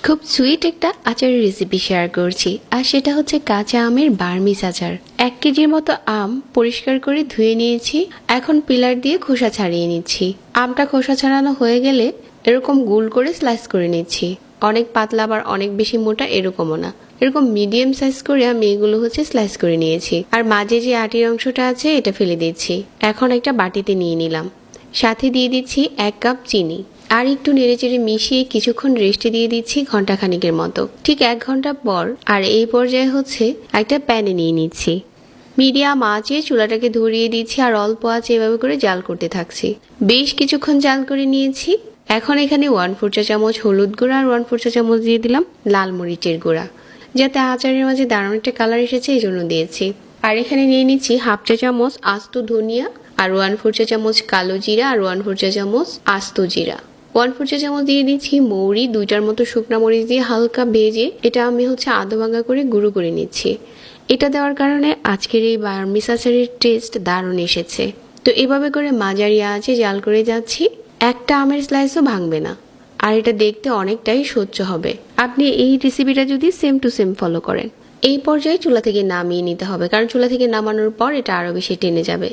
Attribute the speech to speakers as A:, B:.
A: খুব সুইট একটা আচারের রেসিপি শেয়ার করছি, আর সেটা হচ্ছে কাঁচা আমের বার্মিস আচার। 1 কেজির মতো আম পরিষ্কার করে ধুয়ে নিয়েছি। এখন পিলার দিয়ে খোসা ছাড়িয়ে নিচ্ছি। আমটা খোসা ছাড়ানো হয়ে গেলে এরকম গোল করে স্লাইস করে নিচ্ছি। অনেক পাতলা আবার অনেক বেশি মোটা এরকমও না, এরকম মিডিয়াম সাইজ করে আমি এগুলো স্লাইস করে নিয়েছি। আর মাঝে যে আটির অংশটা আছে এটা ফেলে দিচ্ছি। এখন একটা বাটিতে নিয়ে নিলাম, সাথে দিয়ে দিচ্ছি 1 কাপ চিনি, আর একটু নেড়েচেড়ে মিশিয়ে কিছুক্ষণ রেস্টে দিয়ে দিচ্ছি ঘন্টাখানিকের মতো। ঠিক 1 ঘন্টা পর আর এই পর্যায়ে একটা প্যানে নিয়ে নিচ্ছি। মিডিয়াম আঁচে চুলাটাকে ধরিয়ে দিচ্ছি আর অল্প আঁচে এভাবে করে জাল করতে থাকছি। বেশ কিছুক্ষণ জাল করে নিয়েছি। এখন এখানে 1/4 চা চামচ হলুদ গুঁড়া আর 1/4 চা চামচ দিয়ে দিলাম লাল মরিচের গুঁড়া, যাতে আচারের মাঝে দারুণ একটা কালার এসেছে এই জন্য দিয়েছি। আর এখানে নিয়ে নিচ্ছি 1/2 চা চামচ আস্ত ধনিয়া, আর 1/4 চা চামচ কালো জিরা, আর 1/4 চা চামচ আস্ত জিরা। 1/4 চা চামচ দিয়ে দিচ্ছি মৌরি, 2টার মতো শুকনা মরিচ দিয়ে হালকা ভেজে এটা আমি আধা ভাঙা করে গুঁড়ো করে নিচ্ছি। এটা দেওয়ার কারণে আজকের এই বার্মিস আচারের টেস্ট দারুণ এসেছে। তো এভাবে করে মাঝারি আঁচে জাল করে যাচ্ছি। একটা আমের স্লাইসও ভাঙবে না, আর এটা দেখতে অনেকটাই সহ্য হবে। আপনি এই রেসিপিটা যদি সেম টু সেম ফলো করেন। এই পর্যায়ে চুলা থেকে নামিয়ে নিতে হবে, কারণ চুলা থেকে নামানোর পর এটা আরো বেশি টেনে যাবে।